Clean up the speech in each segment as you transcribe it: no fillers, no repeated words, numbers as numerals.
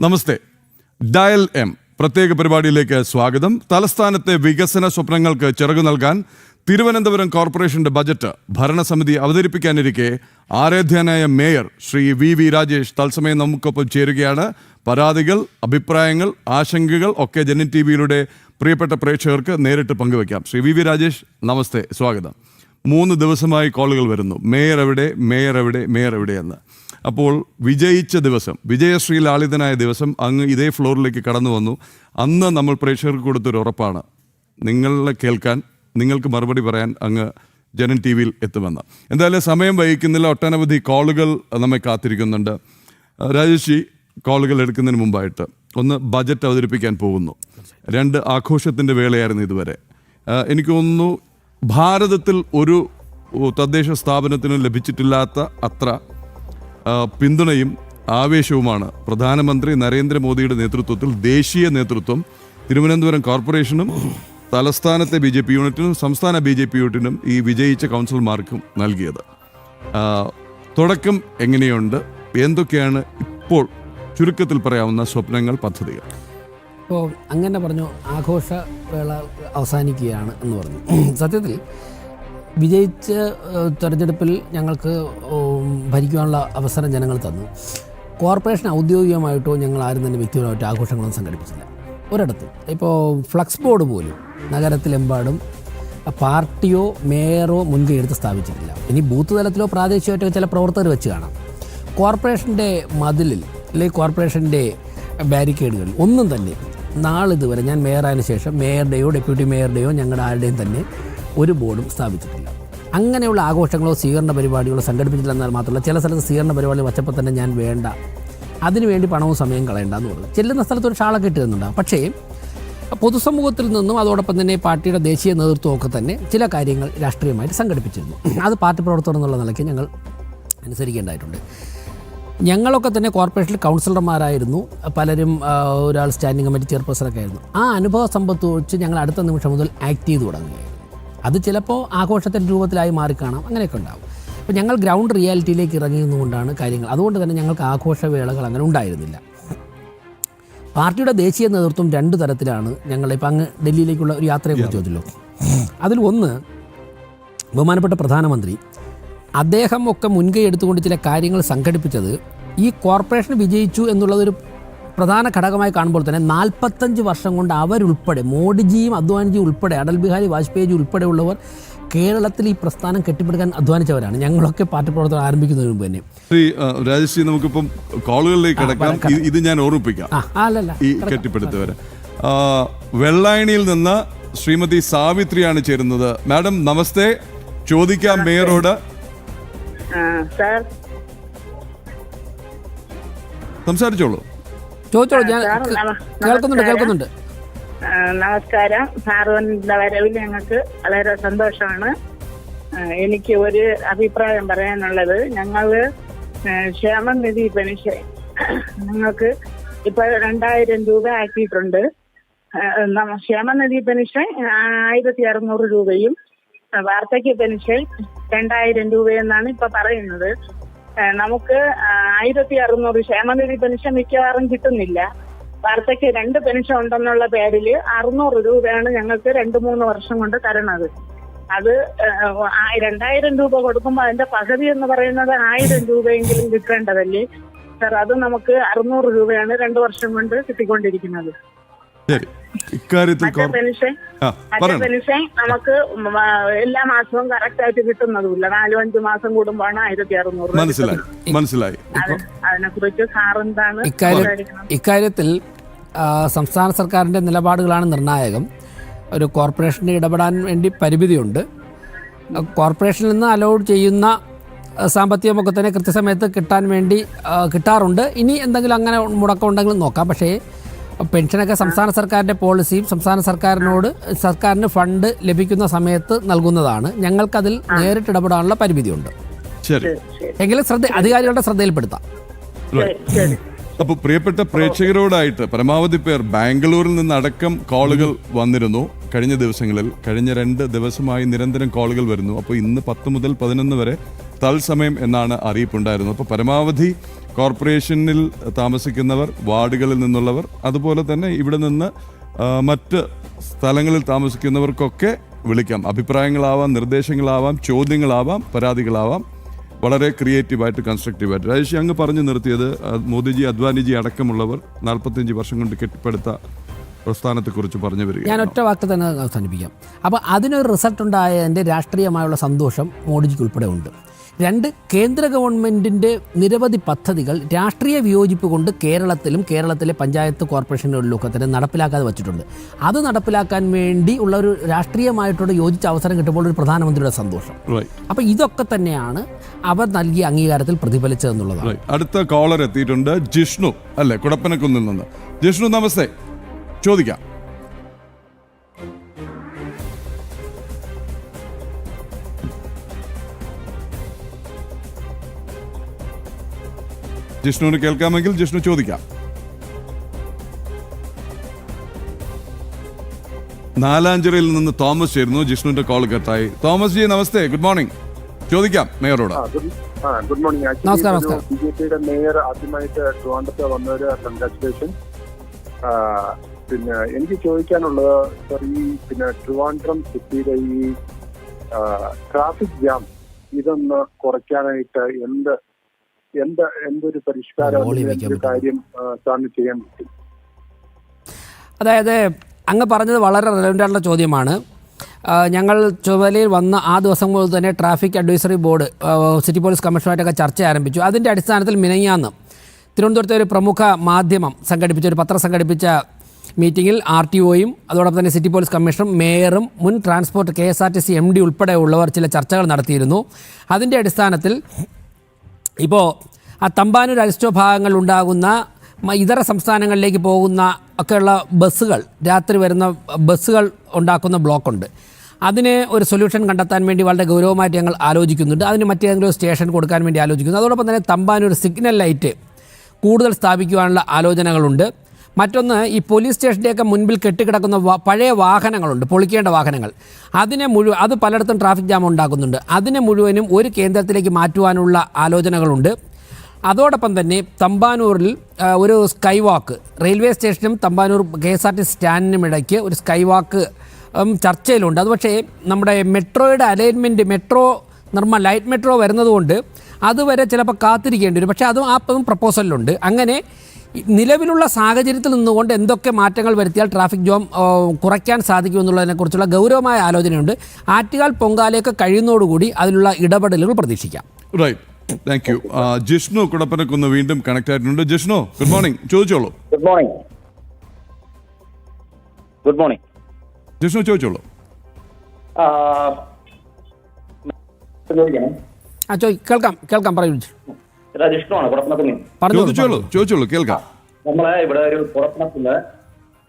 നമസ്തേ. Dial M പ്രത്യേക പരിപാടിയിലേക്ക് സ്വാഗതം. തലസ്ഥാനത്തെ വികസന സ്വപ്നങ്ങൾക്ക് ചിറകു നൽകാൻ തിരുവനന്തപുരം കോർപ്പറേഷന്റെ ബജറ്റ് ഭരണസമിതി അവതരിപ്പിക്കാനിരിക്കെ ആരാധ്യനായ മേയർ ശ്രീ വി രാജേഷ് തത്സമയം നമുക്കൊപ്പം ചേരുകയാണ്. പരാതികൾ, അഭിപ്രായങ്ങൾ, ആശങ്കകൾ ഒക്കെ ജനൻ ടി വിയിലൂടെ പ്രിയപ്പെട്ട പ്രേക്ഷകർക്ക് നേരിട്ട് പങ്കുവയ്ക്കാം. ശ്രീ വി രാജേഷ്, നമസ്തേ, സ്വാഗതം. 3 ദിവസമായി കോളുകൾ വരുന്നു, മേയർ എവിടെ, മേയർ എവിടെ, മേയർ എവിടെയെന്ന്. അപ്പോൾ വിജയിച്ച ദിവസം, വിജയശ്രീ ലാളിതനായ ദിവസം അങ്ങ് ഇതേ ഫ്ലോറിലേക്ക് കടന്നു വന്നു. അന്ന് നമ്മൾ പ്രേക്ഷകർക്ക് കൊടുത്തൊരു ഉറപ്പാണ്, നിങ്ങളെ കേൾക്കാൻ, നിങ്ങൾക്ക് മറുപടി പറയാൻ അങ്ങ് ജനൻ ടി വിയിൽ എത്തുമെന്ന്. എന്തായാലും സമയം വൈകിക്കുന്നില്ല, ഒട്ടനവധി കോളുകൾ നമ്മെ കാത്തിരിക്കുന്നുണ്ട്. രാജേഷ്, കോളുകൾ എടുക്കുന്നതിന് മുമ്പായിട്ട് ഒന്ന്, ബജറ്റ് അവതരിപ്പിക്കാൻ പോകുന്നു. 2 ആഘോഷത്തിൻ്റെ വേളയായിരുന്നു ഇതുവരെ. എനിക്ക് തോന്നുന്നു ഭാരതത്തിൽ ഒരു തദ്ദേശ സ്ഥാപനത്തിനും ലഭിച്ചിട്ടില്ലാത്ത അത്ര പിന്തുണയും ആവേശവുമാണ് പ്രധാനമന്ത്രി നരേന്ദ്രമോദിയുടെ നേതൃത്വത്തിൽ ദേശീയ നേതൃത്വം തിരുവനന്തപുരം കോർപ്പറേഷനും തലസ്ഥാനത്തെ BJP യൂണിറ്റിനും സംസ്ഥാന BJP യൂണിറ്റിനും ഈ വിജയിച്ച കൗൺസിലർമാർക്കും നൽകിയത്. തുടക്കം എങ്ങനെയുണ്ട്, എന്തൊക്കെയാണ് ഇപ്പോൾ ചുരുക്കത്തിൽ പറയാവുന്ന സ്വപ്നങ്ങൾ, പദ്ധതികൾ? ഇപ്പോൾ അങ്ങനെ പറഞ്ഞു, ആഘോഷവേള അവസാനിക്കുകയാണ് എന്ന് പറഞ്ഞു. സത്യത്തിൽ വിജയിച്ച തെരഞ്ഞെടുപ്പിൽ ഞങ്ങൾക്ക് ഭരിക്കാനുള്ള അവസരം ജനങ്ങൾ തന്നു. കോർപ്പറേഷൻ ഔദ്യോഗികമായിട്ടോ ഞങ്ങൾ ആരും തന്നെ വ്യക്തിപരമായിട്ട് ആഘോഷങ്ങളൊന്നും സംഘടിപ്പിച്ചില്ല ഒരിടത്തും. ഇപ്പോൾ ഫ്ലക്സ് ബോർഡ് പോലും നഗരത്തിലെമ്പാടും പാർട്ടിയോ മേയറോ മുൻകൈ എടുത്ത് സ്ഥാപിച്ചിട്ടില്ല. ഇനി ബൂത്ത് തലത്തിലോ പ്രാദേശികമായിട്ടോ ചില പ്രവർത്തകർ വെച്ച് കാണാം. കോർപ്പറേഷൻ്റെ മതിലിൽ അല്ലെങ്കിൽ കോർപ്പറേഷൻ്റെ ബാരിക്കേഡുകളിൽ ഒന്നും തന്നെ നാളിതുവരെ, ഞാൻ മേയറായതിനു ശേഷം മേയറുടെയോ ഡെപ്യൂട്ടി മേയറുടെയോ ഞങ്ങളുടെ ആരുടെയും തന്നെ ഒരു ബോർഡും സ്ഥാപിച്ചിട്ടില്ല. അങ്ങനെയുള്ള ആഘോഷങ്ങളോ സ്വീകരണ പരിപാടികളോ സംഘടിപ്പിച്ചില്ലെന്നാൽ മാത്രമല്ല, ചില സ്ഥലത്ത് സ്വീകരണ പരിപാടി വച്ചപ്പോൾ തന്നെ ഞാൻ വേണ്ട, അതിനുവേണ്ടി പണവും സമയം കളയണ്ടെന്ന് പറഞ്ഞു. ചെല്ലുന്ന സ്ഥലത്ത് ഒരു ഷാളൊക്കെ ഇട്ട് തന്നുണ്ടാകും. പക്ഷേ പൊതുസമൂഹത്തിൽ നിന്നും അതോടൊപ്പം തന്നെ പാർട്ടിയുടെ ദേശീയ നേതൃത്വമൊക്കെ തന്നെ ചില കാര്യങ്ങൾ രാഷ്ട്രീയമായിട്ട് സംഘടിപ്പിച്ചിരുന്നു. അത് പാർട്ടി പ്രവർത്തകർ എന്നുള്ള നിലയ്ക്ക് ഞങ്ങൾ അനുസരിക്കേണ്ടതായിട്ടുണ്ട്. ഞങ്ങളൊക്കെ തന്നെ കോർപ്പറേഷനിൽ കൗൺസിലർമാരായിരുന്നു, പലരും ഒരാൾ സ്റ്റാൻഡിംഗ് കമ്മിറ്റി ചെയർപേഴ്സണൊക്കെ ആയിരുന്നു. ആ അനുഭവ സമ്പത്ത് വെച്ച് ഞങ്ങൾ അടുത്ത നിമിഷം മുതൽ ആക്ട് ചെയ്ത് തുടങ്ങുകയായിരുന്നു. അത് ചിലപ്പോൾ ആഘോഷത്തിൻ്റെ രൂപത്തിലായി മാറിക്കാണാം, അങ്ങനെയൊക്കെ ഉണ്ടാകും. അപ്പോൾ ഞങ്ങൾ ഗ്രൗണ്ട് റിയാലിറ്റിയിലേക്ക് ഇറങ്ങിയിരുന്നുകൊണ്ടാണ് കാര്യങ്ങൾ. അതുകൊണ്ട് തന്നെ ഞങ്ങൾക്ക് ആഘോഷവേളകൾ അങ്ങനെ ഉണ്ടായിരുന്നില്ല. പാർട്ടിയുടെ ദേശീയ നേതൃത്വം 2 തരത്തിലാണ്. ഞങ്ങളിപ്പോൾ അങ്ങ് ഡൽഹിയിലേക്കുള്ള ഒരു യാത്രയെക്കുറിച്ച് ചോദിച്ചല്ലോ. അതിൽ ഒന്ന്, ബഹുമാനപ്പെട്ട പ്രധാനമന്ത്രി അദ്ദേഹം ഒക്കെ മുൻകൈ എടുത്തുകൊണ്ട് ചില കാര്യങ്ങൾ സംഘടിപ്പിച്ചത് ഈ കോർപ്പറേഷൻ വിജയിച്ചു എന്നുള്ളതൊരു പ്രധാന ഘടകമായി കാണുമ്പോൾ തന്നെ 45 വർഷം കൊണ്ട് അവരുൾപ്പെടെ, മോഡിജിയും അദ്വാനിജിയും ഉൾപ്പെടെ, അടൽ ബിഹാരി വാജ്പേയി ഉൾപ്പെടെയുള്ളവർ കേരളത്തിൽ ഈ പ്രസ്ഥാനം കെട്ടിപ്പടുക്കാൻ അധ്വാനിച്ചവരാണ്. ഞങ്ങളൊക്കെ പാർട്ടി പ്രവർത്തനം ആരംഭിക്കുന്നതിന് മുമ്പ് തന്നെ. രാജശ്രീ, നമുക്കിപ്പം കോളുകളിലേക്ക് കിടക്കാം. ഇത് ഞാൻ ഓർമ്മിപ്പിക്കാം. ഈ കെട്ടിപ്പടുത്തവര് വെള്ളായണിയിൽ നിന്ന് ശ്രീമതി സാവിത്രിയാണ് ചേരുന്നത്. മാഡം നമസ്തേ, ചോദിക്കാം മേയറോട്. സംസാരിച്ചോളൂ, ചോദിച്ചോളൂ, ഞാൻ കേൾക്കുന്നുണ്ട്. നമസ്കാരം. സാറിന്റെ വരവിൽ ഞങ്ങൾക്ക് വളരെ സന്തോഷമാണ്. എനിക്ക് ഒരു അഭിപ്രായം പറയാനുള്ളത്, ഞങ്ങള് ക്ഷേമനിധി പെൻഷൻ ഞങ്ങൾക്ക് ഇപ്പൊ 2000 രൂപ ആക്കിയിട്ടുണ്ട്. ക്ഷേമനിധി പെൻഷൻ 1600 രൂപയും വാർദ്ധക്യ പെൻഷൻ 2000 രൂപയെന്നാണ് ഇപ്പൊ പറയുന്നത്. നമുക്ക് 1600 ക്ഷേമനിധി പെൻഷൻ മിക്കവാറും കിട്ടുന്നില്ല. വാർദ്ധക്യ 2 പെൻഷൻ ഉണ്ടെന്നുള്ള പേരില് 600 രൂപയാണ് ഞങ്ങൾക്ക് 2-3 വർഷം കൊണ്ട് തരണത്. അത് 2000 രൂപ കൊടുക്കുമ്പോൾ അതിന്റെ പകുതി എന്ന് പറയുന്നത് 1000 രൂപയെങ്കിലും കിട്ടേണ്ടതല്ലേ സാർ? അത് നമുക്ക് 600 രൂപയാണ് 2 വർഷം കൊണ്ട് കിട്ടിക്കൊണ്ടിരിക്കുന്നത്. പെൻഷൻ നമുക്ക് എല്ലാ മാസവും കറക്റ്റ് ആയിട്ട് കിട്ടുന്നതുമില്ല. 4-5 മാസം കൂടുമ്പോഴാണ് 1600. മനസ്സിലായി. അതിനെ കുറിച്ച് സാറെന്താണ് ഇക്കാര്യത്തിൽ? സംസ്ഥാന സർക്കാരിൻ്റെ നിലപാടുകളാണ് നിർണായകം. ഒരു കോർപ്പറേഷന് ഇടപെടാൻ വേണ്ടി പരിമിതിയുണ്ട്. കോർപ്പറേഷനിൽ നിന്ന് അലൗഡ് ചെയ്യുന്ന സാമ്പത്തികമൊക്കെ തന്നെ കൃത്യസമയത്ത് കിട്ടാൻ വേണ്ടി കിട്ടാറുണ്ട്. ഇനി എന്തെങ്കിലും അങ്ങനെ മുടക്കം ഉണ്ടെങ്കിൽ നോക്കാം. പക്ഷേ പെൻഷനൊക്കെ സംസ്ഥാന സർക്കാരിൻ്റെ പോളിസിയും സംസ്ഥാന സർക്കാരിന് ഫണ്ട് ലഭിക്കുന്ന സമയത്ത് നൽകുന്നതാണ്. ഞങ്ങൾക്കതിൽ നേരിട്ട് ഇടപെടാനുള്ള പരിമിതിയുണ്ട്. എങ്കിലും അധികാരികളുടെ ശ്രദ്ധയിൽപ്പെടുത്താം. അപ്പോൾ പ്രിയപ്പെട്ട പ്രേക്ഷകരോടായിട്ട് പരമാവധി പേർ ബാംഗ്ലൂരിൽ നിന്ന് അടക്കം കോളുകൾ വന്നിരുന്നു. കഴിഞ്ഞ ദിവസങ്ങളിൽ, കഴിഞ്ഞ 2 ദിവസമായി നിരന്തരം കോളുകൾ വരുന്നു. അപ്പോൾ ഇന്ന് 10 മുതൽ 11 വരെ തത്സമയം എന്നാണ് അറിയിപ്പുണ്ടായിരുന്നത്. അപ്പോൾ പരമാവധി കോർപ്പറേഷനിൽ താമസിക്കുന്നവർ, വാർഡുകളിൽ നിന്നുള്ളവർ, അതുപോലെ തന്നെ ഇവിടെ നിന്ന് മറ്റ് സ്ഥലങ്ങളിൽ താമസിക്കുന്നവർക്കൊക്കെ വിളിക്കാം. അഭിപ്രായങ്ങളാവാം, നിർദ്ദേശങ്ങളാവാം, ചോദ്യങ്ങളാവാം, പരാതികളാവാം. വളരെ ക്രിയേറ്റീവായിട്ട്, കൺസ്ട്രക്റ്റീവായിട്ട്. രാജേഷ് അങ്ങ് പറഞ്ഞു നിർത്തിയത് മോദിജി, അദ്വാനിജി അടക്കമുള്ളവർ 45 വർഷം കൊണ്ട് കെട്ടിപ്പടുത്ത പ്രസ്ഥാനത്തെക്കുറിച്ച് പറഞ്ഞു വരിക. ഞാൻ ഒറ്റ വാക്ക് തന്നെ അവസാനിപ്പിക്കാം. അപ്പോൾ അതിനൊരു റിസൾട്ട് ഉണ്ടായതിൻ്റെ രാഷ്ട്രീയമായുള്ള സന്തോഷം മോഡിജിക്ക് ഉൾപ്പെടെ ഉണ്ട്. 2, കേന്ദ്ര ഗവൺമെൻറ്റിൻ്റെ നിരവധി പദ്ധതികൾ രാഷ്ട്രീയ വിയോജിപ്പ് കൊണ്ട് കേരളത്തിലെ പഞ്ചായത്ത് കോർപ്പറേഷനുകളിലൊക്കെ തന്നെ നടപ്പിലാക്കാതെ വച്ചിട്ടുണ്ട്. അത് നടപ്പിലാക്കാൻ വേണ്ടി ഉള്ള ഒരു രാഷ്ട്രീയമായിട്ടുള്ള യോജിച്ച അവസരം കിട്ടുമ്പോൾ ഒരു പ്രധാനമന്ത്രിയുടെ സന്തോഷം. അപ്പോൾ ഇതൊക്കെ തന്നെയാണ് അവർ നൽകിയ അംഗീകാരത്തിൽ പ്രതിഫലിച്ചതെന്നുള്ളതാണ്. അടുത്ത കോളർ എത്തിയിട്ടുണ്ട്. ജിഷ്ണു അല്ലേ, കുടപ്പനക്കുന്നിൽ നിന്ന്. ജിഷ്ണു നമസ്തേ, ചോദിക്കാം. ജിഷ്ണുവിന് കേൾക്കാമെങ്കിൽ ജിഷ്ണു ചോദിക്കാം. 4 നിന്ന് തോമസ് ചേരുന്നു. ജിഷ്ണുവിന്റെ കോൾ കട്ടായി. തോമസ് ജി നമസ്തേ, ഗുഡ് മോർണിംഗ്. ചോദിക്കാം മേയറോട്. Good morning. നമസ്കാരം. ബിജെപിയുടെ മേയർ ആദ്യമായിട്ട് ട്രിവാൻഡ്രത്ത് വന്നൊരു കൺഗ്രാറ്റുലേഷൻ. പിന്നെ എനിക്ക് ചോദിക്കാനുള്ളത് സർ, ഈ ട്രിവാൻഡ്രം സിറ്റിയിലെ ഈ ട്രാഫിക് ജാം ഇതൊന്ന് കുറയ്ക്കാനായിട്ട് എന്തൊരു പരിഷ്കാരം കാര്യം സാറിന് ചെയ്യാൻ പറ്റും? അതായത് അങ്ങ് പറഞ്ഞത് വളരെ റെലവൻ്റ് ആയിട്ടുള്ള ചോദ്യമാണ്. ഞങ്ങൾ ചുമതലയിൽ വന്ന ആ ദിവസം മുതൽ തന്നെ traffic advisory board city police കമ്മീഷണറുമായിട്ടൊക്കെ ചർച്ച ആരംഭിച്ചു. അതിൻ്റെ അടിസ്ഥാനത്തിൽ മിനിഞ്ഞാന്ന് തിരുവനന്തപുരത്തെ ഒരു പ്രമുഖ മാധ്യമം സംഘടിപ്പിച്ച, ഒരു പത്രം സംഘടിപ്പിച്ച മീറ്റിങ്ങിൽ RTOയും അതോടൊപ്പം തന്നെ സിറ്റി പോലീസ് കമ്മീഷണറും മേയറും മുൻ ട്രാൻസ്പോർട്ട് KSRTC MD ഉൾപ്പെടെയുള്ളവർ ചില ചർച്ചകൾ നടത്തിയിരുന്നു. അതിൻ്റെ അടിസ്ഥാനത്തിൽ ഇപ്പോൾ ആ തമ്പാനൂർ അരിസ്റ്റോ ഭാഗങ്ങളിൽ ഉണ്ടാകുന്ന ഇതര സംസ്ഥാനങ്ങളിലേക്ക് പോകുന്ന ഒക്കെയുള്ള ബസ്സുകൾ, രാത്രി വരുന്ന ബസ്സുകൾ ഉണ്ടാക്കുന്ന ബ്ലോക്കുണ്ട്. അതിന് ഒരു സൊല്യൂഷൻ കണ്ടെത്താൻ വേണ്ടി വളരെ ഗൗരവമായിട്ട് ഞങ്ങൾ ആലോചിക്കുന്നുണ്ട്. അതിന് മറ്റേതെങ്കിലും സ്റ്റേഷൻ കൊടുക്കാൻ വേണ്ടി ആലോചിക്കുന്നു. അതോടൊപ്പം തന്നെ തമ്പാനൂർ സിഗ്നൽ ലൈറ്റ് കൂടുതൽ സ്ഥാപിക്കുവാനുള്ള ആലോചനകളുണ്ട്. മറ്റൊന്ന്, ഈ പോലീസ് സ്റ്റേഷൻ്റെയൊക്കെ മുൻപിൽ കെട്ടിക്കിടക്കുന്ന പഴയ വാഹനങ്ങളുണ്ട്, പൊളിക്കേണ്ട വാഹനങ്ങൾ. അത് പലയിടത്തും ട്രാഫിക് ജാം ഉണ്ടാക്കുന്നുണ്ട്. അതിനെ മുഴുവനും ഒരു കേന്ദ്രത്തിലേക്ക് മാറ്റുവാനുള്ള ആലോചനകളുണ്ട്. അതോടൊപ്പം തന്നെ തമ്പാനൂരിൽ ഒരു സ്കൈ വാക്ക്, റെയിൽവേ സ്റ്റേഷനും തമ്പാനൂർ KSRTC സ്റ്റാൻഡിനും ഇടയ്ക്ക് ഒരു സ്കൈ വാക്ക് ചർച്ചയിലുണ്ട്. അത് പക്ഷേ നമ്മുടെ മെട്രോയുടെ അലൈൻമെൻറ്റ്, ലൈറ്റ് മെട്രോ വരുന്നതുകൊണ്ട് അതുവരെ ചിലപ്പോൾ കാത്തിരിക്കേണ്ടി വരും. പക്ഷേ അതും പ്രപ്പോസലിലുണ്ട്. അങ്ങനെ നിലവിലുള്ള സാഹചര്യത്തിൽ നിന്നുകൊണ്ട് എന്തൊക്കെ മാറ്റങ്ങൾ വരുത്തിയാൽ ട്രാഫിക് ജാം കുറയ്ക്കാൻ സാധിക്കുമെന്നുള്ളതിനെക്കുറിച്ചുള്ള ഗൗരവമായ ആലോചനയുണ്ട്. ആറ്റുകാൽ പൊങ്കാലയൊക്കെ കഴിയുന്നതോടുകൂടി അതിലുള്ള ഇടപെടലുകൾ പ്രതീക്ഷിക്കാം. Right, thank you. Jishnu Kudappanakunnu വീണ്ടും കണക്ട് ആയിട്ടുണ്ട്. ജിഷ്ണു ഗുഡ് മോർണിംഗ്, ചോദിച്ചോളൂ. Good morning. ജിഷ്ണു ചോദിച്ചോളൂ. കേൾക്കാം പറയൂ. ജിഷ്ണുവാണ് കുടപ്പനക്കുന്ന്. ചോദിച്ചോളൂ കേൾക്കാം. നമ്മളെ ഇവിടെ ഒരു കുടപ്പനക്കുന്ന്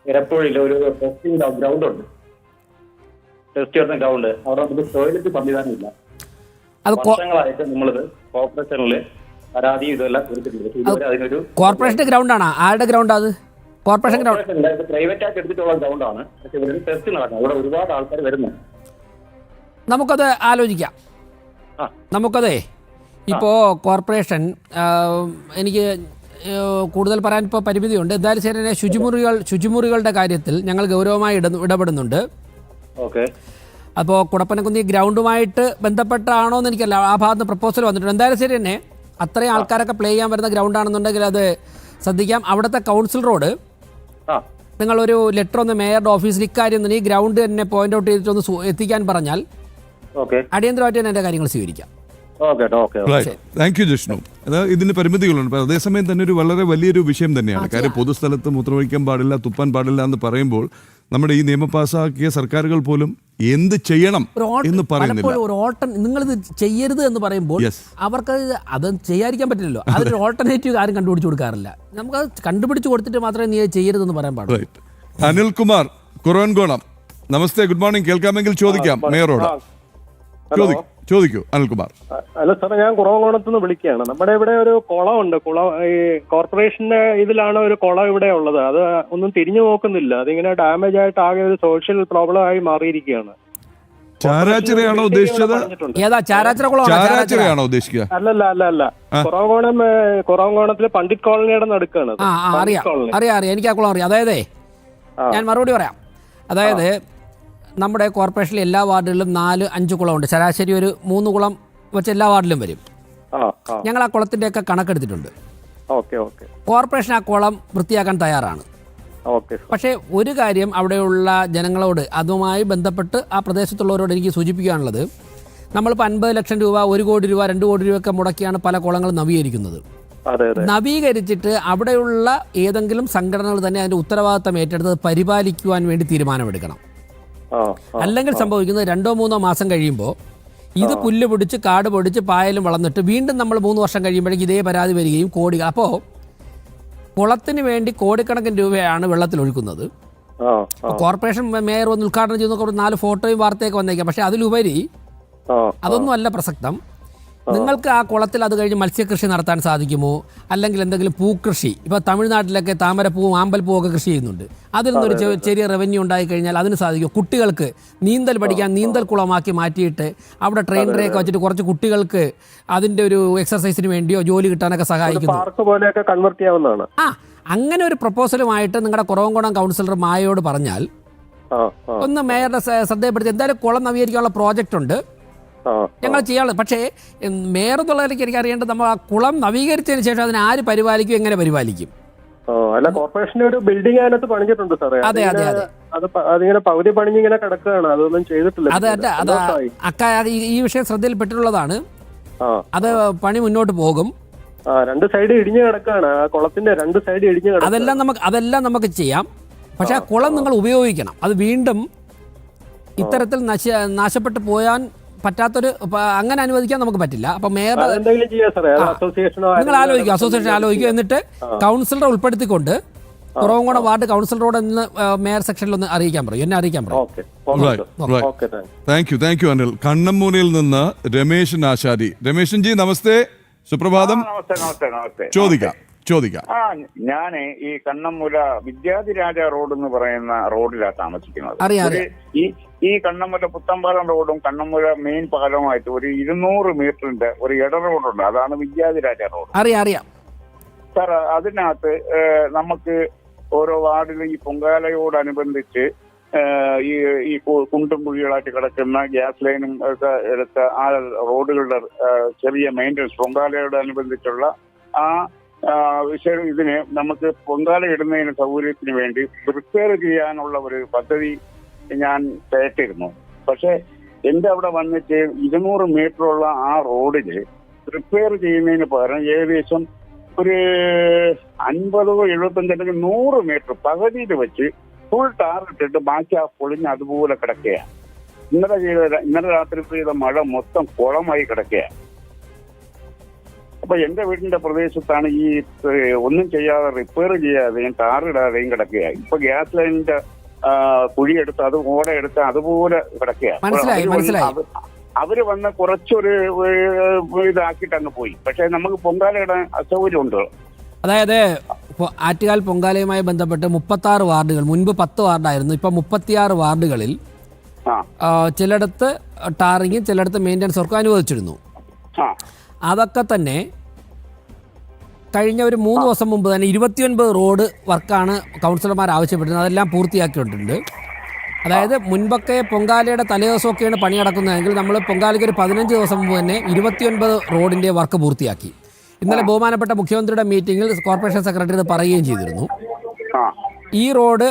ഇരപ്പുഴയിൽ ഒരു ടെസ്റ്റിംഗ് ഗ്രൗണ്ട് ഉണ്ട്. ടെസ്റ്റ് ചെയ്യുന്ന ഗ്രൗണ്ട്, അവിടെ നമുക്ക് ടോയ്ലറ്റ് സംവിധാനമില്ല. വർഷങ്ങളായിട്ട് നമ്മളിത് കോർപ്പറേഷനിൽ പരാതി ഇതെല്ലാം കൊടുത്തിട്ടുണ്ട്. ഇതുവരെ അതിനൊരു കോർപ്പറേഷന്റെ ഗ്രൗണ്ടാണ്. ആരുടെ ഗ്രൗണ്ട് അത്? കോർപ്പറേഷൻ ഗ്രൗണ്ട് പ്രൈവറ്റ് ആയിട്ട് എടുത്തിട്ടുള്ള ഗ്രൗണ്ടാണ്. പക്ഷെ ഇവിടെ ടെസ്റ്റ് നടക്കണം. ഇവിടെ ഒരുപാട് ആൾക്കാർ വരുന്നുണ്ട്. നമുക്കത് ആലോചിക്കാം. നമുക്കതേ ഇപ്പോൾ കോർപ്പറേഷൻ, എനിക്ക് കൂടുതൽ പറയാൻ ഇപ്പോൾ പരിമിതിയുണ്ട്. എന്തായാലും ശരി തന്നെ ശുചിമുറികളുടെ കാര്യത്തിൽ ഞങ്ങൾ ഗൗരവമായി ഇടപെടുന്നുണ്ട്. ഓക്കെ. അപ്പോൾ കുടപ്പനക്കുന്ന് ഗ്രൗണ്ടുമായിട്ട് ബന്ധപ്പെട്ടാണോ എന്ന് എനിക്കല്ല, ആ ഭാഗത്ത് പ്രപ്പോസൽ വന്നിട്ടുണ്ട്. എന്തായാലും ശരി തന്നെ അത്രയും ആൾക്കാരൊക്കെ പ്ലേ ചെയ്യാൻ വരുന്ന ഗ്രൗണ്ടാണെന്നുണ്ടെങ്കിൽ അത് ശ്രദ്ധിക്കാം. അവിടുത്തെ കൗൺസിലറോട് നിങ്ങളൊരു ലെറ്റർ ഒന്ന് മേയറുടെ ഓഫീസിൽ ഇക്കാര്യം ഈ ഗ്രൗണ്ട് തന്നെ പോയിന്റ് ഔട്ട് ചെയ്തിട്ടൊന്ന് എത്തിക്കാൻ പറഞ്ഞാൽ അടിയന്തരമായിട്ട് തന്നെ എൻ്റെ കാര്യങ്ങൾ സ്വീകരിക്കാം. Thank you Jishnu. അതായത് ഇതിന് പരിമിതികളുണ്ട്. അതേസമയം തന്നെ ഒരു വളരെ വലിയൊരു വിഷയം തന്നെയാണ്. കാര്യം പൊതുസ്ഥലത്ത് മൂത്രമൊഴിക്കാൻ പാടില്ല, തുപ്പാൻ പാടില്ല എന്ന് പറയുമ്പോൾ നമ്മുടെ ഈ നിയമം പാസ്സാക്കിയ സർക്കാരുകൾ പോലും എന്ത് ചെയ്യണം എന്ന് പറയുന്നില്ല. നിങ്ങളിത് ചെയ്യരുത് എന്ന് പറയുമ്പോൾ അവർക്ക് അത് ചെയ്യാതിരിക്കാൻ പറ്റില്ലല്ലോ. അതിനൊരു ഓൾട്ടർനേറ്റീവ് ആരും കണ്ടുപിടിച്ച് കൊടുക്കാറില്ല. നമുക്ക് അത് കണ്ടുപിടിച്ച് കൊടുത്തിട്ട് മാത്രമേ നീ ചെയ്യരുതെന്ന് പറയാൻ പാടുള്ളൂ. അനിൽകുമാർ കുറവൻകോണം, നമസ്തേ, ഗുഡ് മോർണിംഗ്. കേൾക്കാമെങ്കിൽ ചോദിക്കാം മേയറോട്. ചോദിക്കൂ അനിൽകുമാർ. അല്ല സാറേ, ഞാൻ കുറവങ്കോണത്ത് നിന്ന് വിളിക്കുകയാണ്. നമ്മുടെ ഇവിടെ ഒരു കുളമുണ്ട്. ഈ കോർപ്പറേഷന്റെ ഇതിലാണ് ഒരു കുളം ഇവിടെ ഉള്ളത്. അത് ഒന്നും തിരിഞ്ഞു നോക്കുന്നില്ല. അതിങ്ങനെ ഡാമേജ് ആയിട്ട് ആകെ ഒരു സോഷ്യൽ പ്രോബ്ലം ആയി മാറിയിരിക്കുകയാണ്. ചാരാച്ചിറയാണോ ഉദ്ദേശിച്ചത്? ഏതാ ചാരാച്ചിറ കുളം? ചാരാച്ചിറയാണോ ഉദ്ദേശിക്കുക? അല്ല കുറവങ്കോണത്തിലെ പണ്ഡിറ്റ് കോളനിയുടെ നടുക്കാണ്. അറിയാം എനിക്ക് ആ കുളം അറിയാം. അതായത് ഞാൻ മറുപടി പറയാം. അതായത് നമ്മുടെ കോർപ്പറേഷനിലെ എല്ലാ വാർഡുകളിലും 4-5 കുളമുണ്ട്. ശരാശരി ഒരു 3 കുളം വെച്ച് എല്ലാ വാർഡിലും വരും. ഞങ്ങൾ ആ കുളത്തിൻ്റെയൊക്കെ കണക്കെടുത്തിട്ടുണ്ട്. കോർപ്പറേഷൻ ആ കുളം വൃത്തിയാക്കാൻ തയ്യാറാണ്. പക്ഷേ ഒരു കാര്യം അവിടെയുള്ള ജനങ്ങളോട്, അതുമായി ബന്ധപ്പെട്ട് ആ പ്രദേശത്തുള്ളവരോട് എനിക്ക് സൂചിപ്പിക്കാനുള്ളത്, നമ്മളിപ്പോൾ 50 ലക്ഷം രൂപ, 1 കോടി രൂപ, 2 കോടി രൂപയൊക്കെ മുടക്കിയാണ് പല കുളങ്ങളും നവീകരിക്കുന്നത്. നവീകരിച്ചിട്ട് അവിടെയുള്ള ഏതെങ്കിലും സംഘടനകൾ തന്നെ അതിൻ്റെ ഉത്തരവാദിത്തം ഏറ്റെടുത്ത് പരിപാലിക്കുവാൻ വേണ്ടി തീരുമാനമെടുക്കണം. അല്ലെങ്കിൽ സംഭവിക്കുന്നത് 2-3 മാസം കഴിയുമ്പോൾ ഇത് പുല്ല് പിടിച്ച് കാട് പൊടിച്ച് പായലും വളർന്നിട്ട് വീണ്ടും നമ്മൾ 3 വർഷം കഴിയുമ്പോഴേക്കും ഇതേ പരാതി വരികയും കോടികൾ. അപ്പോൾ കുളത്തിന് വേണ്ടി കോടിക്കണക്കിന് രൂപയാണ് വെള്ളത്തിൽ ഒഴുക്കുന്നത്. കോർപ്പറേഷൻ മേയർ വന്ന് ഉദ്ഘാടനം ചെയ്യുന്ന 4 ഫോട്ടോയും വാർത്തയൊക്കെ വന്നേക്കാം. പക്ഷെ അതിലുപരി അതൊന്നും അല്ല പ്രസക്തം. നിങ്ങൾക്ക് ആ കുളത്തിൽ അത് കഴിഞ്ഞ് മത്സ്യകൃഷി നടത്താൻ സാധിക്കുമോ? അല്ലെങ്കിൽ എന്തെങ്കിലും പൂക്കൃഷി, ഇപ്പോൾ തമിഴ്നാട്ടിലൊക്കെ താമരപ്പൂവും ആമ്പൽപ്പൂവൊക്കെ കൃഷി ചെയ്യുന്നുണ്ട്. അതിൽ നിന്നൊരു ചെറിയ റവന്യൂ ഉണ്ടായി കഴിഞ്ഞാൽ അതിന് സാധിക്കും. കുട്ടികൾക്ക് നീന്തൽ പഠിക്കാൻ നീന്തൽ കുളമാക്കി മാറ്റിയിട്ട് അവിടെ ട്രെയിനറെയൊക്കെ വെച്ചിട്ട് കുറച്ച് കുട്ടികൾക്ക് അതിൻ്റെ ഒരു എക്സർസൈസിന് വേണ്ടിയോ ജോലി കിട്ടാനൊക്കെ സഹായിക്കുന്നു. അങ്ങനെ ഒരു പ്രപ്പോസലുമായിട്ട് നിങ്ങളുടെ കുറവങ്കോണം കൗൺസിലർ മായയോട് പറഞ്ഞാൽ ഒന്ന് മേയറുടെ ശ്രദ്ധയപ്പെടുത്തി. എന്തായാലും കുളം നവീകരിക്കാനുള്ള പ്രോജക്റ്റ് ഉണ്ട്, ഞങ്ങൾ ചെയ്യാനുള്ളത്. പക്ഷേ മേയർ എന്നുള്ളതിലേക്ക് എനിക്ക് അറിയേണ്ടത്, നമ്മൾ ആ കുളം നവീകരിച്ചതിന് ശേഷം അതിനെ ആര് പരിപാലിക്കും, എങ്ങനെ പരിപാലിക്കും? അല്ല, കോർപ്പറേഷന്റെ ഒരു ബിൽഡിംഗ് അതിനകത്ത് പണിഞ്ഞിട്ടുണ്ട് സാറേ. അതെ അതിങ്ങനെ പകുതി പണിഞ്ഞിങ്ങനെ കിടക്കുകയാണ്, അതൊന്നും ചെയ്തിട്ടില്ല. ഈ വിഷയം ശ്രദ്ധയിൽപ്പെട്ടിട്ടുള്ളതാണ്. അത് പണി മുന്നോട്ട് പോകും. 2 സൈഡ് ഇടിഞ്ഞു കിടക്കുകയാണ്, ആ കുളത്തിന്റെ 2 സൈഡ് ഇടിഞ്ഞു കിടക്കുക. അതെല്ലാം നമുക്ക് ചെയ്യാം. പക്ഷെ ആ കുളം നിങ്ങൾ ഉപയോഗിക്കണം. അത് വീണ്ടും ഇത്തരത്തിൽ നാശപ്പെട്ടു പോയാൻ പറ്റാത്തൊരു, അങ്ങനെ അനുവദിക്കാൻ നമുക്ക് പറ്റില്ല. അപ്പൊ മേയർ നിങ്ങൾ ആലോചിക്കുക, അസോസിയേഷൻ ആലോചിക്കുക. എന്നിട്ട് കൗൺസിലറെ ഉൾപ്പെടുത്തിക്കൊണ്ട് കുറവങ്കോണം വാർഡ് കൗൺസിലറോട് ഇന്ന് മേയർ സെക്ഷനിൽ ഒന്ന് അറിയിക്കാൻ പറയും, എന്നെ അറിയിക്കാൻ പറയും. Thank you Anil. കണ്ണമ്മൂനിൽ നിന്ന് രമേശൻ ആശാരി. രമേശൻ ജി നമസ്തേ, സുപ്രഭാതം. ചോദിക്കാം. ഞാന് ഈ കണ്ണമ്മൂല വിദ്യാധിരാജ റോഡ് എന്ന് പറയുന്ന റോഡിലാണ് താമസിക്കുന്നത്. ഈ കണ്ണമ്മൂല പുത്തമ്പാലം റോഡും കണ്ണമ്മൂല മെയിൻ പാലവുമായിട്ട് ഒരു 200 മീറ്ററിന്റെ ഒരു ഇട റോഡുണ്ട്. അതാണ് വിദ്യാധിരാജ റോഡ്. അറിയാം സാർ, അതിനകത്ത് നമുക്ക് ഓരോ വാർഡിലും ഈ പൊങ്കാലയോടനുബന്ധിച്ച് ഈ കുണ്ടും കുഴികളായിട്ട് കിടക്കുന്ന ഗ്യാസ് ലൈനും ഒക്കെ എടുത്ത ആ റോഡുകളുടെ ചെറിയ മെയിൻ്റനൻസ്, പൊങ്കാലയോടനുബന്ധിച്ചുള്ള ആ ഇതിന് നമുക്ക് പൊങ്കാല ഇടുന്നതിന് സൗകര്യത്തിന് വേണ്ടി റിപ്പയർ ചെയ്യാനുള്ള ഒരു പദ്ധതി ഞാൻ കേട്ടിരുന്നു. പക്ഷെ എന്റെ അവിടെ വന്നിട്ട് 200 മീറ്ററുള്ള ആ റോഡില് റിപ്പയർ ചെയ്യുന്നതിന് പകരം ഏകദേശം ഒരു 50-75 അല്ലെങ്കിൽ 100 മീറ്റർ പകുതിയിൽ വെച്ച് ഫുൾ ടാർ ഇട്ടിട്ട് ബാക്കി ആ പൊളിഞ്ഞ് അതുപോലെ കിടക്കുകയാണ്. ഇന്നലെ രാത്രി പെയ്ത മഴ മൊത്തം കുളമായി കിടക്കുകയാണ്. അപ്പൊ എന്റെ വീടിന്റെ പ്രദേശത്താണ് ഈ ഒന്നും ചെയ്യാതെ റിപ്പയർ ചെയ്യാതെയും ടാറിടാതെയും കിടക്കുകയാണ്. ഇപ്പൊ ഗ്യാസ് ലൈനിന്റെ കുഴിയെടുത്ത് അത് ഓടയെടുത്ത് അതുപോലെ കിടക്കുകയാണ്. അവര് വന്ന് കുറച്ചൊരു ഇതാക്കിയിട്ട് അങ്ങ് പോയി. പക്ഷെ നമുക്ക് പൊങ്കാലയിടാൻ അസൗകര്യമുണ്ട്. അതായത് ആറ്റുകാൽ പൊങ്കാലയുമായി ബന്ധപ്പെട്ട് 36 വാർഡുകൾ, മുൻപ് 10 വാർഡായിരുന്നു, ഇപ്പൊ 36 വാർഡുകളിൽ ചിലയിടത്ത് ടാറിങ്ങും ചിലയിടത്ത് മെയിൻ്റനൻസ് വർക്കും അനുവദിച്ചിരുന്നു. അതൊക്കെ തന്നെ കഴിഞ്ഞ ഒരു 3 ദിവസം മുമ്പ് തന്നെ 29 റോഡ് വർക്കാണ് കൗൺസിലർമാർ ആവശ്യപ്പെട്ടിരുന്നത്. അതെല്ലാം പൂർത്തിയാക്കിയിട്ടുണ്ട്. അതായത് മുൻപൊക്കെ പൊങ്കാലയുടെ തലേദിവസമൊക്കെയാണ് പണി നടക്കുന്നതെങ്കിൽ നമ്മൾ പൊങ്കാലയ്ക്ക് ഒരു 15 ദിവസം മുമ്പ് തന്നെ 29 റോഡിൻ്റെ വർക്ക് പൂർത്തിയാക്കി. ഇന്നലെ ബഹുമാനപ്പെട്ട മുഖ്യമന്ത്രിയുടെ മീറ്റിംഗിൽ കോർപ്പറേഷൻ സെക്രട്ടറി ഇത് പറയുകയും ചെയ്തിരുന്നു. ഈ റോഡ്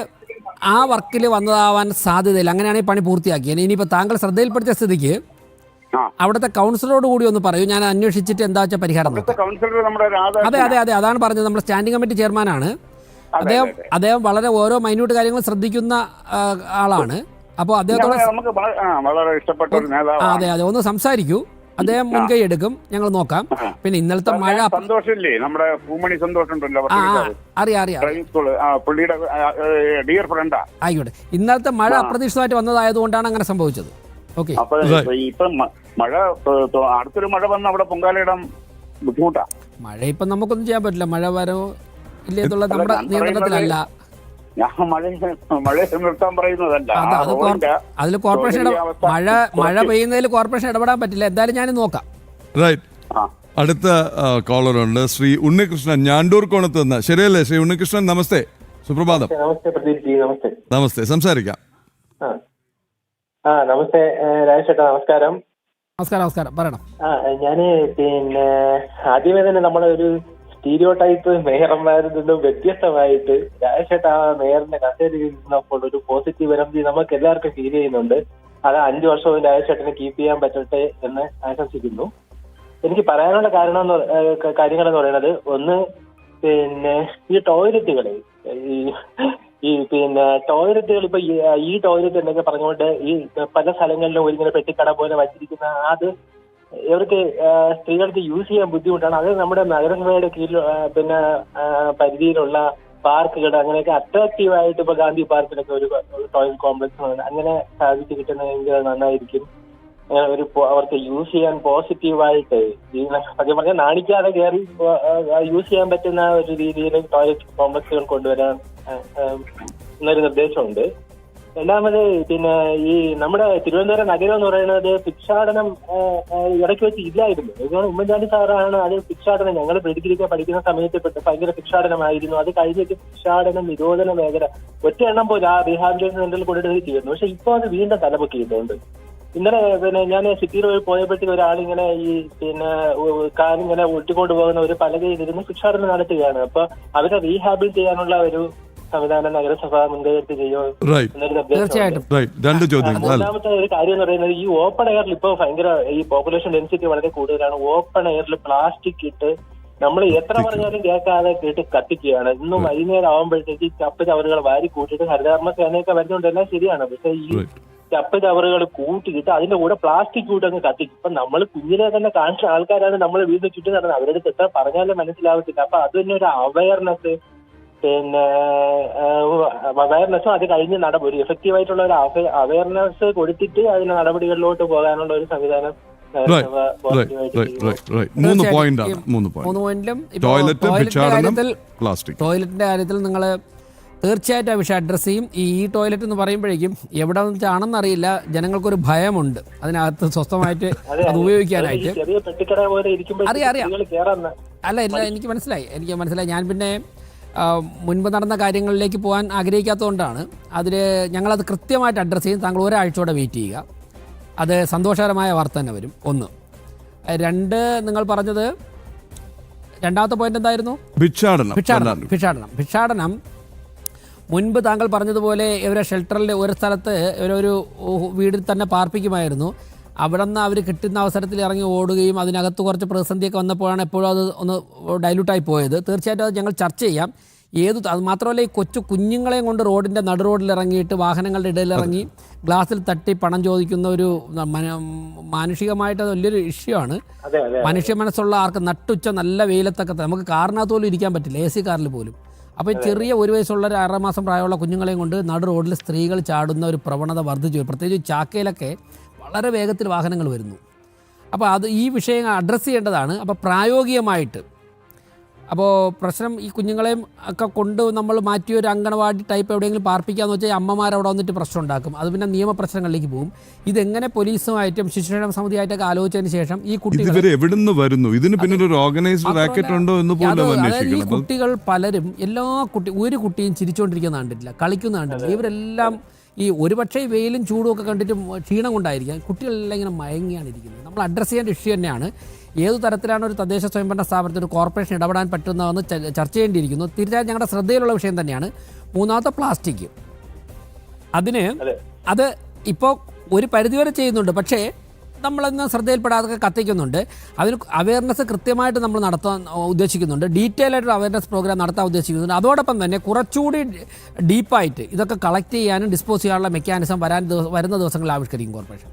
ആ വർക്കിൽ വന്നതാവാൻ സാധ്യതയില്ല. അങ്ങനെയാണെങ്കിൽ പണി പൂർത്തിയാക്കിയത്. ഇനിയിപ്പോൾ താങ്കൾ ശ്രദ്ധയിൽപ്പെടുത്തിയ സ്ഥിതിക്ക് അവിടുത്തെ കൗൺസിലറോട് കൂടി ഒന്ന് പറയൂ, ഞാൻ അന്വേഷിച്ചിട്ട് എന്താ വെച്ചാൽ പരിഹാരം. അതെ, അതാണ് പറഞ്ഞത്. നമ്മുടെ സ്റ്റാൻഡിംഗ് കമ്മിറ്റി ചെയർമാനാണ് അദ്ദേഹം. വളരെ ഓരോ മൈന്യൂട്ട് കാര്യങ്ങളും ശ്രദ്ധിക്കുന്ന ആളാണ്. അപ്പോൾ അദ്ദേഹത്തോട് അതെ ഒന്ന് സംസാരിക്കൂ. അദ്ദേഹം മുൻകൈ എടുക്കും, ഞങ്ങൾ നോക്കാം. പിന്നെ ഇന്നലത്തെ മഴ സന്തോഷമില്ലേ, നമ്മുടെ പൂമണി സന്തോഷം ഉണ്ടല്ലോ, അറിയാം, ആയിക്കോട്ടെ. ഇന്നലത്തെ മഴ അപ്രതീക്ഷിതമായിട്ട് വന്നതായതുകൊണ്ടാണ് അങ്ങനെ സംഭവിച്ചത്. ഓക്കെ, ഇപ്പൊ മഴ അടുത്തൊരു മഴ വന്ന് അവിടെ പൊങ്കാലയിടാൻ ബുദ്ധിമുട്ടാ. മഴ ഇപ്പം നമുക്കൊന്നും ചെയ്യാൻ പറ്റില്ല. മഴ വരോ ഇല്ലേ എന്നുള്ള നമ്മുടെ നിയന്ത്രണത്തിലല്ല. ഞാൻ മഴ നിർത്താൻ പറയുന്നതല്ല. ആ റോഡിന്റെ അതിൽ കോർപ്പറേഷൻ ശോചനീയ അവസ്ഥ മഴ പെയ്യുന്നതിൽ കോർപ്പറേഷൻ ഇടപെടാൻ പറ്റില്ല. എന്തായാലും ഞാൻ നോക്കാം. റൈറ്റ്. ആ. അടുത്ത കോളറുണ്ട്, ശ്രീ ഉണ്ണികൃഷ്ണൻ ഞാണ്ടൂർ കോണത്ത് നിന്ന്. ശരിയല്ലേ ശ്രീ ഉണ്ണികൃഷ്ണൻ? നമസ്തേ, സുപ്രഭാതം. നമസ്തേ പ്രദീപ് ജി. നമസ്തേ. നമസ്തേ, സംസാരിക്കാം. നമസ്തേ രാജേഷ് ചേട്ടാ, നമസ്കാരം. നമസ്കാരം, പറയണം. ഞാന് പിന്നെ ആദ്യമേ തന്നെ നമ്മളെ ഒരു സ്റ്റീരിയോ ടൈപ്പ് മേയർമാരിൽ നിന്നും വ്യത്യസ്തമായിട്ട് രാജേഷ് ചേട്ടാ മേയറിന്റെ കസേരയിൽ ഇരുന്നപ്പോൾ ഒരു പോസിറ്റീവ് എനർജി നമുക്ക് എല്ലാവർക്കും ഫീൽ ചെയ്യുന്നുണ്ട്. അത് 5 വർഷവും രാജേഷ് ചേട്ടനെ കീപ്പ് ചെയ്യാൻ പറ്റട്ടെ എന്ന് ആശംസിക്കുന്നു. എനിക്ക് പറയാനുള്ള കാര്യങ്ങളെന്ന് പറയുന്നത്, ഒന്ന് പിന്നെ ഈ ടോയ്ലറ്റുകള് ഈ പിന്നെ ടോയ്ലറ്റുകൾ ഇപ്പൊ ഈ ടോയ്ലറ്റ് എന്നൊക്കെ പറഞ്ഞുകൊണ്ട് ഈ പല സ്ഥലങ്ങളിലും ഇങ്ങനെ പെട്ടിക്കട പോലെ വച്ചിരിക്കുന്ന അത് ഇവർക്ക് സ്ത്രീകൾക്ക് യൂസ് ചെയ്യാൻ ബുദ്ധിമുട്ടാണ്. അത് നമ്മുടെ നഗരസഭയുടെ കീഴിൽ പിന്നെ പരിധിയിലുള്ള പാർക്കുകൾ അങ്ങനെയൊക്കെ അട്രാക്റ്റീവ് ആയിട്ട് ഇപ്പൊ ഗാന്ധി പാർക്കിലൊക്കെ ഒരു ടോയ്ലറ്റ് കോംപ്ലക്സ് അങ്ങനെ സാധിച്ചു കിട്ടുന്നതെങ്കിൽ നന്നായിരിക്കും. ഒരു അവർക്ക് യൂസ് ചെയ്യാൻ പോസിറ്റീവായിട്ട് സത്യം പറഞ്ഞാൽ നാണിക്കാതെ കയറി യൂസ് ചെയ്യാൻ പറ്റുന്ന ഒരു രീതിയിൽ ടോയ്ലറ്റ് കോംപ്ലക്സുകൾ കൊണ്ടുവരാൻ എന്നൊരു നിർദ്ദേശമുണ്ട്. രണ്ടാമത് പിന്നെ ഈ നമ്മുടെ തിരുവനന്തപുരം നഗരം എന്ന് പറയുന്നത് ഭിക്ഷാടനം ഇടയ്ക്ക് വെച്ച് ഇല്ലായിരുന്നു. അതുകൊണ്ട് ഉമ്മൻചാണ്ടി സാറാണ് അത് ഭിക്ഷാടനം ഞങ്ങൾ പ്രീഡിഗ്രിക്ക് പഠിക്കുന്ന സമയത്ത് ഭയങ്കര ഭിക്ഷാടനമായിരുന്നു. അത് കഴിഞ്ഞിട്ട് ഭിക്ഷാടനം നിരോധന മേഖല ഒറ്റ എണ്ണം പോലെ ആ റീഹാബിലിറ്റേഷൻ സെന്ററിൽ കൊണ്ടുവരികയും ചെയ്യുന്നു. പക്ഷെ ഇപ്പോൾ അത് വീണ്ടും തലപൊക്കിയിട്ടുണ്ട്. ഇന്നലെ പിന്നെ ഞാൻ സിറ്റിയിൽ പോയപ്പോഴത്തേക്ക് ഒരാളിങ്ങനെ ഈ പിന്നെ കാലിങ്ങനെ ഒട്ടിക്കൊണ്ട് പോകുന്ന ഒരു പലകയിലിരുന്ന് ഭിക്ഷാടനം നടത്തുകയാണ്. അപ്പൊ അവരെ റീഹാബിലിറ്റ് ചെയ്യാനുള്ള ഒരു സംവിധാനം നഗരസഭ മുൻകൈയെടുത്ത് ചെയ്യുമോ എന്നൊരു നിർദ്ദേശം. മൂന്നാമത്തെ ഒരു കാര്യം എന്ന് പറയുന്നത്, ഈ ഓപ്പൺ എയറിൽ ഇപ്പോൾ ഭയങ്കര ഈ പോപ്പുലേഷൻ ഡെൻസിറ്റി വളരെ കൂടുതലാണ്. ഓപ്പൺ എയറിൽ പ്ലാസ്റ്റിക് ഇട്ട് നമ്മൾ എത്ര പറഞ്ഞാലും കേൾക്കാതെ കേട്ട് കത്തിക്കുകയാണ്. ഇന്നും വൈകുന്നേരം ആകുമ്പോഴത്തേക്ക് ചപ്പ് ചവറുകൾ വാരി കൂട്ടിയിട്ട് ഹരിതകർമ്മ സേനയൊക്കെ വരുന്നുണ്ട്, എല്ലാം ശരിയാണ്. പക്ഷെ ഈ ചപ്പ് ചവറുകൾ കൂട്ടിയിട്ട് അതിന്റെ കൂടെ പ്ലാസ്റ്റിക് കൂട്ട് അങ്ങ് കത്തിക്കും. ഇപ്പൊ നമ്മൾ കുഞ്ഞിനെ തന്നെ കാണിച്ച ആൾക്കാരാണ് നമ്മൾ വീടിന് ചുറ്റും നടന്നത്. അവരുടെ എത്ര പറഞ്ഞാലും മനസ്സിലാവത്തില്ല. അപ്പൊ അത് തന്നെ ഒരു അവയർനെസ്, പിന്നെ അവയർനെസ്സും അത് കഴിഞ്ഞ് ഒരു എഫക്റ്റീവ് ആയിട്ടുള്ള ഒരു അവയർനെസ് കൊടുത്തിട്ട് അതിന് നടപടികളിലോട്ട് പോകാനുള്ള ഒരു സംവിധാനം ടോയ്ലറ്റിന്റെ കാര്യത്തിൽ നിങ്ങൾ തീർച്ചയായിട്ടും ആ വിഷയം അഡ്രസ്സ് ചെയ്യും. ഈ ടോയ്ലറ്റ് എന്ന് പറയുമ്പോഴേക്കും എവിടെ വെച്ചാണെന്നറിയില്ല, ജനങ്ങൾക്കൊരു ഭയമുണ്ട് അതിനകത്ത് സ്വസ്ഥമായിട്ട് അത് ഉപയോഗിക്കാനായിട്ട്. അറിയാം അല്ല ഇല്ല, എനിക്ക് മനസ്സിലായി. ഞാൻ പിന്നെ മുൻപ് നടന്ന കാര്യങ്ങളിലേക്ക് പോകാൻ ആഗ്രഹിക്കാത്തതുകൊണ്ടാണ്. ഞങ്ങളത് കൃത്യമായിട്ട് അഡ്രസ്സ് ചെയ്യും. താങ്കൾ ഒരാഴ്ചയോടെ വെയിറ്റ് ചെയ്യുക. അത് സന്തോഷകരമായ വാർത്ത തന്നെ വരും. 1. 2, നിങ്ങൾ പറഞ്ഞത് രണ്ടാമത്തെ പോയിന്റ് എന്തായിരുന്നു? ഭിക്ഷാടനം. മുൻപ് താങ്കൾ പറഞ്ഞതുപോലെ ഇവരെ ഷെൽട്ടറിൽ ഒരു സ്ഥലത്ത് ഇവരൊരു വീടിൽ തന്നെ പാർപ്പിക്കുമായിരുന്നു. അവിടെ നിന്ന് അവർ കിട്ടുന്ന അവസരത്തിൽ ഇറങ്ങി ഓടുകയും അതിനകത്ത് കുറച്ച് പ്രതിസന്ധിയൊക്കെ വന്നപ്പോഴാണ് എപ്പോഴും അത് ഒന്ന് ഡൈല്യൂട്ടായി പോയത്. തീർച്ചയായിട്ടും അത് ഞങ്ങൾ ചർച്ച ചെയ്യാം. അത് മാത്രമല്ല, ഈ കുഞ്ഞുങ്ങളെയും കൊണ്ട് റോഡിൻ്റെ നടു റോഡിൽ ഇറങ്ങിയിട്ട് വാഹനങ്ങളുടെ ഇടയിലിറങ്ങി ഗ്ലാസ്സിൽ തട്ടി പണം ചോദിക്കുന്ന ഒരു മാനുഷികമായിട്ട് അത് വലിയൊരു ഇഷ്യൂ ആണ്. മനുഷ്യ മനസ്സുള്ള ആർക്ക് നട്ടുച്ച നല്ല വെയിലത്തൊക്കെ നമുക്ക് കാറിനകത്ത് പോലും ഇരിക്കാൻ പറ്റില്ല, AC കാറിൽ പോലും. അപ്പോൾ ചെറിയ 1 വയസ്സുള്ള 6 മാസം പ്രായമുള്ള കുഞ്ഞുങ്ങളെയും കൊണ്ട് നടു റോഡിൽ സ്ത്രീകൾ ചാടുന്ന ഒരു പ്രവണത വർദ്ധിച്ചു. പ്രത്യേകിച്ച് ചാക്കയിലൊക്കെ വളരെ വേഗത്തിൽ വാഹനങ്ങൾ വരുന്നു. അപ്പോൾ ഈ വിഷയം അഡ്രസ്സ് ചെയ്യേണ്ടതാണ്. അപ്പോൾ പ്രായോഗികമായിട്ട് പ്രശ്നം ഈ കുഞ്ഞുങ്ങളെയും ഒക്കെ കൊണ്ട് നമ്മൾ മാറ്റിയ ഒരു അംഗനവാടി ടൈപ്പ് എവിടെയെങ്കിലും പാർപ്പിക്കാന്ന് വെച്ചാൽ അമ്മമാരവിടെ വന്നിട്ട് പ്രശ്നം ഉണ്ടാക്കും. അത് പിന്നെ നിയമപ്രശ്നങ്ങളിലേക്ക് പോകും. ഇതെങ്ങനെ പോലീസുമായിട്ടും ശിശുക്ഷേമ സമിതിയായിട്ടൊക്കെ ആലോചിച്ചതിന് ശേഷം ഈ കുട്ടികൾ എവിടുന്ന് വരുന്നു, ഇതിന് പിന്നിൽ ഒരു ഓർഗനൈസ്ഡ് റാക്കറ്റ് ഉണ്ടോ എന്ന് പോലും അന്വേഷിക്കണം. ഈ കുട്ടികൾ പലരും ഒരു കുട്ടിയും ചിരിച്ചുകൊണ്ടിരിക്കുന്ന കണ്ടിട്ടില്ല, കളിക്കുന്ന കണ്ടിട്ടില്ല. ഇവരെല്ലാം ഈ ഒരുപക്ഷെ വെയിലും ചൂടും ഒക്കെ കണ്ടിട്ട് ക്ഷീണം കൊണ്ടായിരിക്കാം കുട്ടികളെല്ലാം ഇങ്ങനെ മയങ്ങിയാണ് ഇരിക്കുന്നത്. നമ്മൾ അഡ്രസ്സ് ചെയ്യേണ്ട ഇഷ്യൂ തന്നെയാണ്. ഏതു തരത്തിലാണ് ഒരു തദ്ദേശ സ്വയംഭരണ സ്ഥാപനത്തിൽ ഒരു കോർപ്പറേഷൻ ഇടപെടാൻ പറ്റുന്നതെന്ന് ചർച്ച ചെയ്യേണ്ടിയിരിക്കുന്നു. തീർച്ചയായും ഞങ്ങളുടെ ശ്രദ്ധയിലുള്ള വിഷയം തന്നെയാണ്. മൂന്നാമത്തെ പ്ലാസ്റ്റിക്. അത് ഇപ്പോൾ ഒരു പരിധിവരെ ചെയ്യുന്നുണ്ട്, പക്ഷേ നമ്മളെന്ന് ശ്രദ്ധയിൽപ്പെടാതെ കത്തിക്കുന്നുണ്ട്. അതിന് അവയർനെസ് കൃത്യമായിട്ട് നമ്മൾ നടത്താൻ ഉദ്ദേശിക്കുന്നുണ്ട്. ഡീറ്റെയിൽ ആയിട്ടൊരു അവയർനെസ് പ്രോഗ്രാം നടത്താൻ ഉദ്ദേശിക്കുന്നുണ്ട്. അതോടൊപ്പം തന്നെ കുറച്ചുകൂടി ഡീപ്പായിട്ട് ഇതൊക്കെ കളക്ട് ചെയ്യാനും ഡിസ്പോസ് ചെയ്യാനുള്ള മെക്കാനിസം വരുന്ന ദിവസങ്ങളിൽ ആവിഷ്കരിക്കും കോർപ്പറേഷൻ.